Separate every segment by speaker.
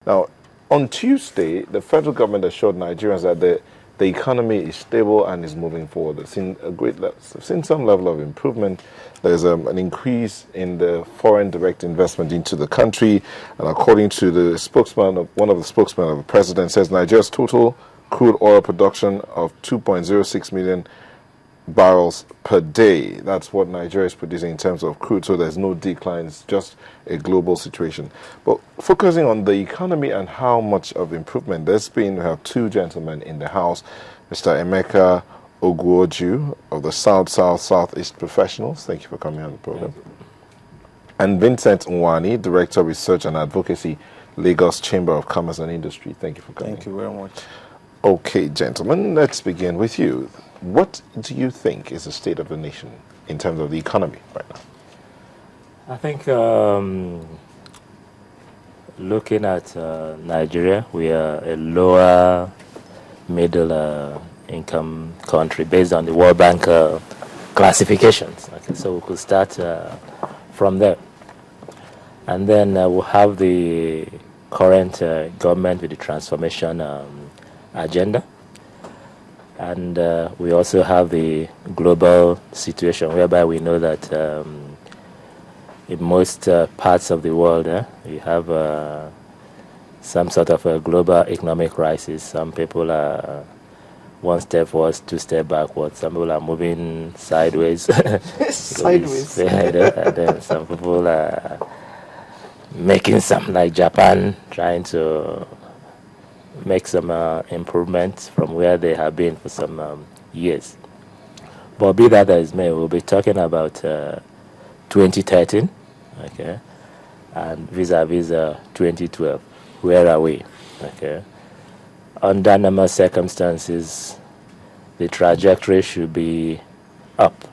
Speaker 1: Now, on Tuesday, the federal government assured Nigerians that the economy is stable and is moving forward. They've seen seen some level of improvement. There's an increase in the foreign direct investment into the country, and according to the one of the spokesmen of the president, says Nigeria's total crude oil production of 2.06 million barrels per day. That's what Nigeria is producing in terms of crude, so there's no decline. It's just a global situation. But focusing on the economy and how much of improvement there's been, we have two gentlemen in the house, Mr. Emeka Ogwu-Oju of the Southeast Professionals. Thank you for coming on the program. And Vincent Nwani, Director Research and Advocacy, Lagos Chamber of Commerce and Industry. Thank you for coming.
Speaker 2: Thank you very much.
Speaker 1: Okay, gentlemen, let's begin with you. What do you think is the state of the nation in terms of the economy right now?
Speaker 3: I think looking at Nigeria, we are a lower middle income country based on the World Bank classifications. Okay, so we could start from there. And then we'll have the current government with the transformation agenda. And we also have the global situation whereby we know that in most parts of the world you have some sort of a global economic crisis. Some people are one step forward, two steps backward. Some people are moving sideways.
Speaker 2: Sideways.
Speaker 3: And then some people are making some, like Japan, trying to make some improvements from where they have been for some years. But be that as may, we'll be talking about 2013, okay, and vis-a-vis 2012. Where are we? Okay. Under normal circumstances, the trajectory should be up.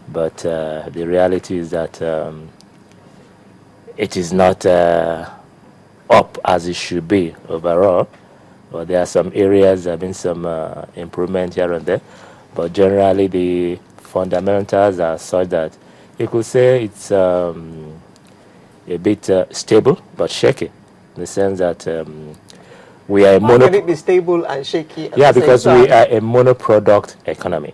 Speaker 3: But the reality is that it is not up as it should be overall. But there are some areas, there have been some improvement here and there. But generally, the fundamentals are such that you could say it's a bit stable but shaky, in the sense that we are a
Speaker 2: How can it be stable and shaky?
Speaker 3: Yeah, because we are a monoproduct economy.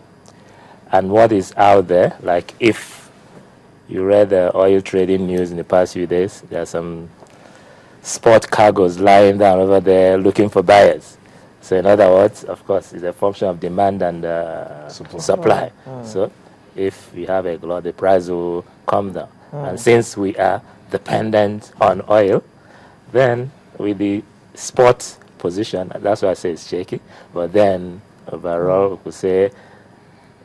Speaker 3: And what is out there, like if you read the oil trading news in the past few days, there are some spot cargoes lying down over there looking for buyers. So in other words, of course, it's a function of demand and supply. So if we have a glut, the price will come down. And since we are dependent on oil, then with the spot position, that's why I say it's shaky, but then overall we could say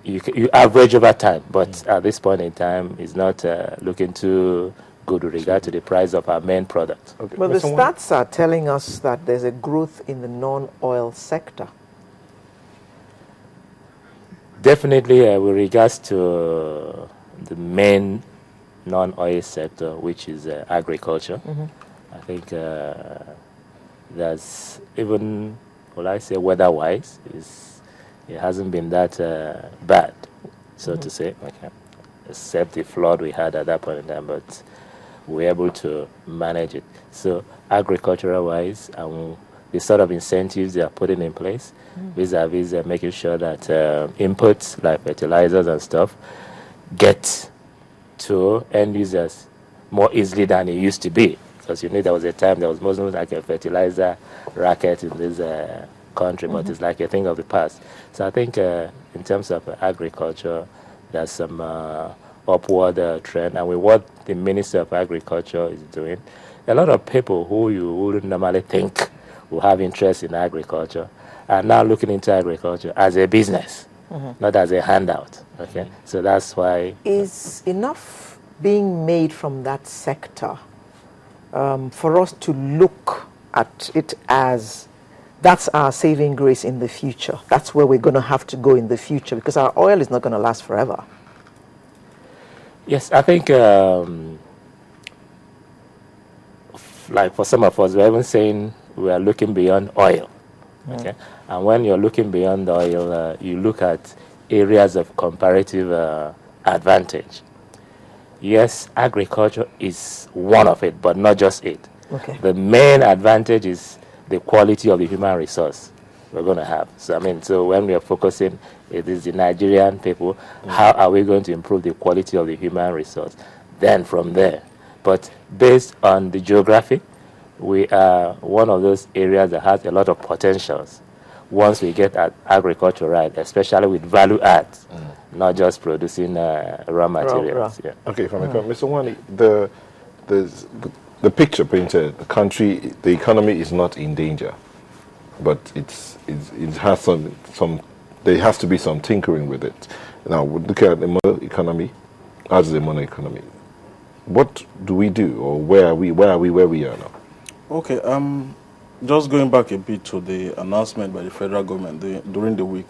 Speaker 3: you average over time, but at this point in time it's not looking too good with regard to the price of our main product.
Speaker 2: Okay. But the stats are telling us that there's a growth in the non-oil sector.
Speaker 3: Definitely with regards to the main non-oil sector, which is agriculture, I think there's even, well, I say weather-wise, it hasn't been that bad, so to say, okay, except the flood we had at that point in time, but we're able to manage it. So agricultural-wise, the sort of incentives they are putting in place, vis-a-vis making sure that inputs like fertilizers and stuff get to end users more easily than it used to be. Because you know there was a time there was most like a fertilizer racket in this country, but it's like a thing of the past. So I think in terms of agriculture, there's some upward trend. And with what the Minister of Agriculture is doing, a lot of people who you wouldn't normally think will have interest in agriculture are now looking into agriculture as a business, not as a handout. Okay, so that's why.
Speaker 2: Is enough being made from that sector for us to look at it as that's our saving grace in the future? That's where we're going to have to go in the future, because our oil is not going to last forever.
Speaker 3: Yes, I think like for some of us, we're even saying we are looking beyond oil. Okay, and when you're looking beyond oil, you look at areas of comparative advantage. Yes, agriculture is one of it, but not just it.
Speaker 2: Okay.
Speaker 3: The main advantage is the quality of the human resource we're going to have. So, I mean, so when we are focusing, it is the Nigerian people, how are we going to improve the quality of the human resource? Then from there. But based on the geography, we are one of those areas that has a lot of potentials once we get at agriculture right, especially with value adds, not just producing raw materials. Yeah.
Speaker 1: Okay, if I may come, Mr. Nwani, the picture painted, the country, the economy is not in danger, but it has some there has to be some tinkering with it. Now, we look at the mono economy, as the mono economy. What do we do, or where are we where we are now?
Speaker 4: Okay, just going back a bit to the announcement by the federal government during the week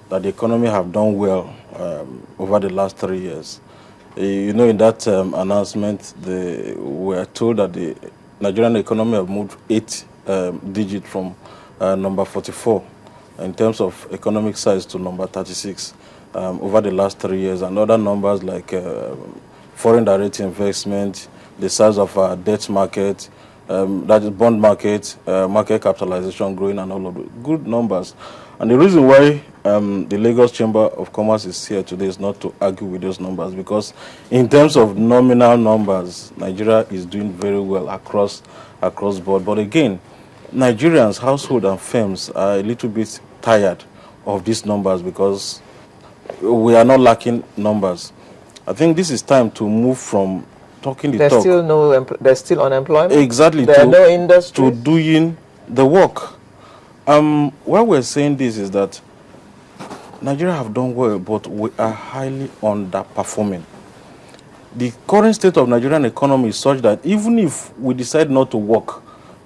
Speaker 4: that the economy have done well over the last 3 years. You know, in that announcement, we were told that the Nigerian economy have moved 8 digits from number 44 in terms of economic size to number 36 over the last 3 years, and other numbers like foreign direct investment, the size of our debt market, that is bond market, market capitalization growing, and all of the good numbers. And the reason why the Lagos Chamber of Commerce is here today is not to argue with those numbers, because in terms of nominal numbers, Nigeria is doing very well across board. But again, Nigerians, household and firms are a little bit tired of these numbers because we are not lacking numbers. I think this is time to move from talking the
Speaker 2: There's
Speaker 4: talk.
Speaker 2: There's still unemployment.
Speaker 4: Exactly.
Speaker 2: There are no industry
Speaker 4: to doing the work. Why we're saying this is that Nigeria have done well, but we are highly underperforming. The current state of Nigerian economy is such that even if we decide not to work,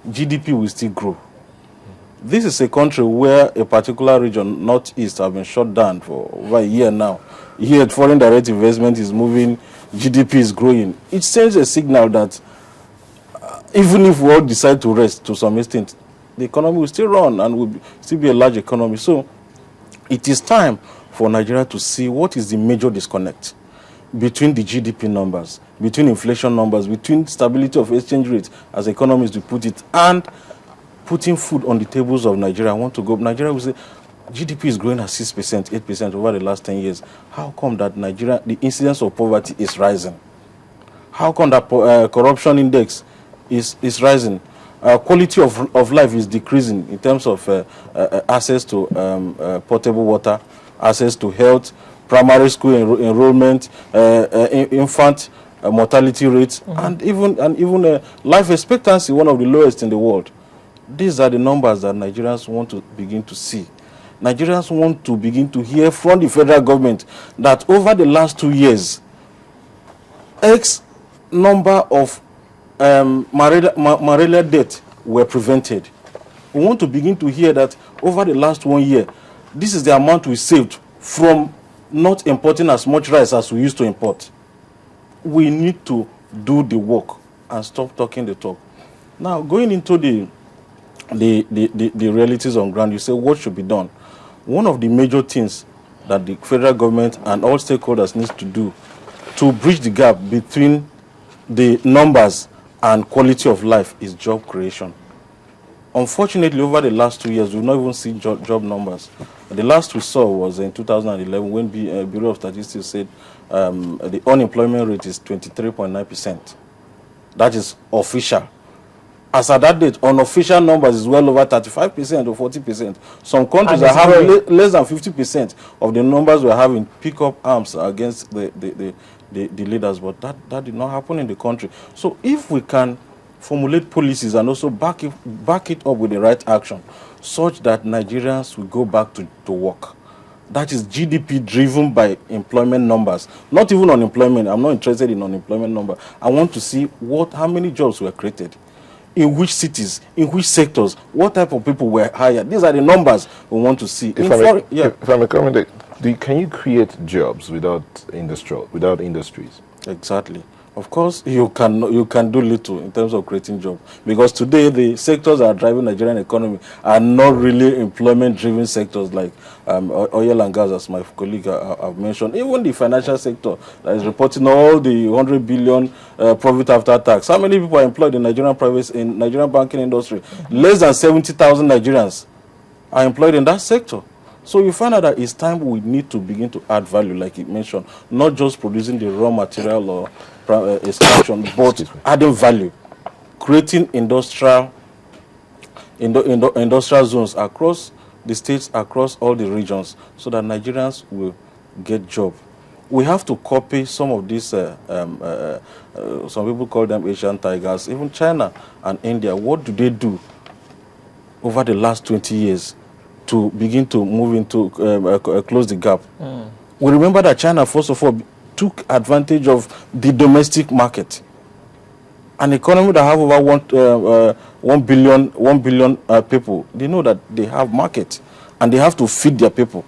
Speaker 4: GDP will still grow. This is a country where a particular region, Northeast, have been shut down for over a year now. Here, foreign direct investment is moving, GDP is growing. It sends a signal that even if we all decide to rest to some extent, the economy will still run and will still be a large economy. So it is time for Nigeria to see what is the major disconnect between the GDP numbers, between inflation numbers, between stability of exchange rates, as economists to put it, and putting food on the tables of Nigeria. I want to go. Nigeria will say GDP is growing at 6%, 8% over the last 10 years. How come that Nigeria, the incidence of poverty is rising? How come that corruption index is rising? Quality of life is decreasing in terms of access to potable water, access to health, primary school enrollment, infant mortality rates, and even life expectancy, one of the lowest in the world. These are the numbers that Nigerians want to begin to see. Nigerians want to begin to hear from the federal government that over the last 2 years, X number of malaria deaths were prevented. We want to begin to hear that over the last 1 year, this is the amount we saved from not importing as much rice as we used to import. We need to do the work and stop talking the talk. Now, going into the realities on ground, you say what should be done. One of the major things that the federal government and all stakeholders need to do to bridge the gap between the numbers and quality of life is job creation. Unfortunately, over the last 2 years, we've not even seen job numbers. The last we saw was in 2011 when Bureau of Statistics said the unemployment rate is 23.9%. That is official. As at that date, unofficial numbers is well over 35% or 40%. Some countries are having less than 50% of the numbers we're having pick up arms against the leaders, but that did not happen in the country. So if we can formulate policies and also back it up with the right action, such that Nigerians will go back to work. That is GDP driven by employment numbers, not even unemployment. I'm not interested in unemployment number. I want to see how many jobs were created, in which cities, in which sectors, what type of people were hired. These are the numbers we want to see.
Speaker 1: If I may comment, can you create jobs without industries?
Speaker 4: Exactly. Of course, you can do little in terms of creating jobs, because today the sectors that are driving Nigerian economy are not really employment-driven sectors like oil and gas, as my colleague have mentioned. Even the financial sector that is reporting all the 100 billion profit after tax. How many people are employed in Nigerian banking industry? Less than 70,000 Nigerians are employed in that sector. So you find out that it's time we need to begin to add value, like you mentioned, not just producing the raw material or extraction, but adding value, creating industrial zones across the states, across all the regions, so that Nigerians will get jobs. We have to copy some of these, some people call them Asian tigers, even China and India. What do they do over the last 20 years to begin to move into, close the gap? We remember that China, first of all, took advantage of the domestic market. An economy that have over 1 billion people, they know that they have market, and they have to feed their people.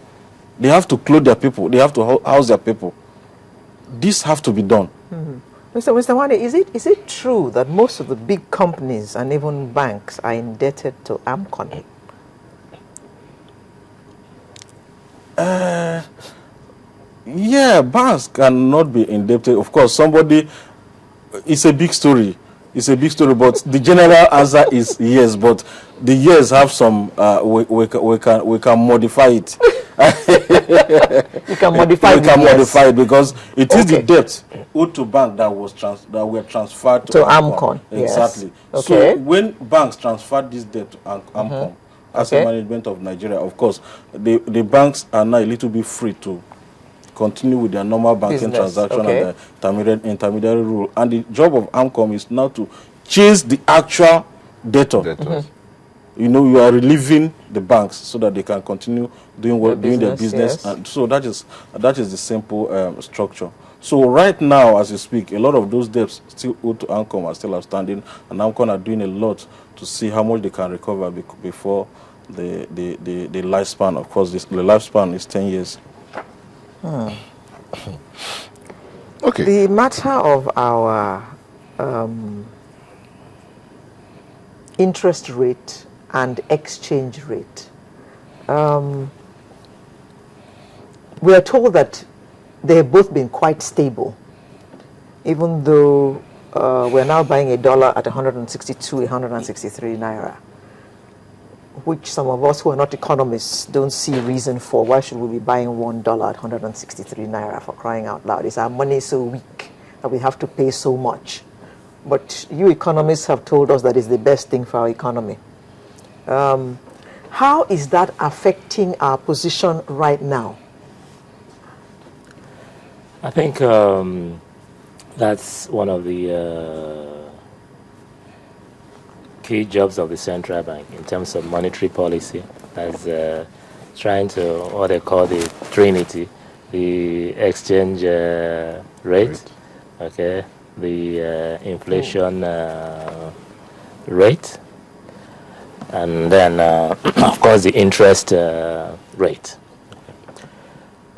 Speaker 4: They have to clothe their people. They have to house their people. This have to be done.
Speaker 2: Mr. Nwani, is it true that most of the big companies and even banks are indebted to AMCON?
Speaker 4: Yeah, banks cannot be indebted. Of course, it's a big story. It's a big story, but the general answer is yes. But the yes have some. We can modify it.
Speaker 2: You can modify.
Speaker 4: We can modify it, because it is the debt owed to bank that were transferred to
Speaker 2: AMCON.
Speaker 4: Exactly.
Speaker 2: Yes. Okay.
Speaker 4: So when banks transfer this debt to AMCON, Asset Management of Nigeria, of course, the banks are now a little bit free to continue with their normal banking transaction and the intermediary rule. And the job of AMCOM is now to chase the actual debtor. You know, you are relieving the banks so that they can continue doing their business. Yes. And so that is the simple structure. So right now, as you speak, a lot of those debts still owed to AMCOM are still outstanding, and AMCOM are doing a lot to see how much they can recover before the lifespan. Of course, the lifespan is 10 years.
Speaker 1: Okay.
Speaker 2: The matter of our interest rate and exchange rate. We are told that they have both been quite stable, even though we're now buying a dollar at 162, 163 naira, which some of us who are not economists don't see reason for. Why should we be buying $1 at 163 naira, for crying out loud? Is our money so weak that we have to pay so much? But you economists have told us that is the best thing for our economy. How is that affecting our position right now?
Speaker 3: I think that's one of the key jobs of the central bank in terms of monetary policy, as trying to what they call the trinity: the exchange rate, okay, the inflation rate, and then of course the interest rate.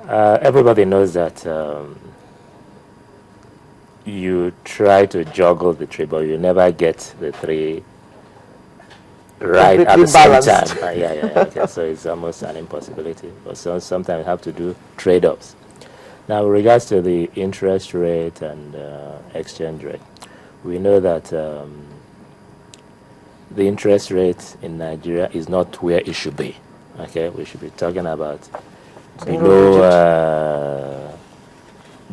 Speaker 3: Everybody knows that you try to juggle the three, but you never get the three right at the same time. Okay. So it's almost an impossibility. But sometimes you have to do trade-offs. Now, with regards to the interest rate and exchange rate, we know that the interest rate in Nigeria is not where it should be. Okay, we should be talking about below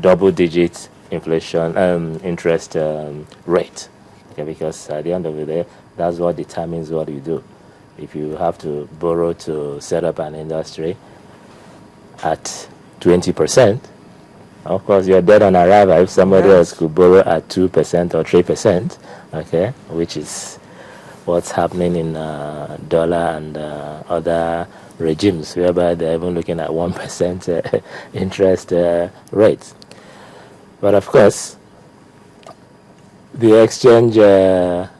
Speaker 3: double-digit inflation interest rate. Okay, because at the end of the day, that's what determines what you do. If you have to borrow to set up an industry at 20%, of course you're dead on arrival. If somebody else could borrow at 2% or 3%, okay, which is what's happening in dollar and other regimes, whereby they're even looking at 1% interest rates. But of course, the exchange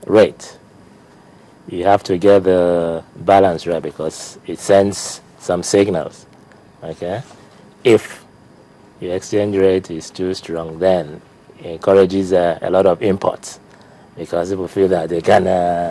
Speaker 3: rate, you have to get the balance right, because it sends some signals. Okay, if your exchange rate is too strong, then encourages a lot of imports because people feel that they can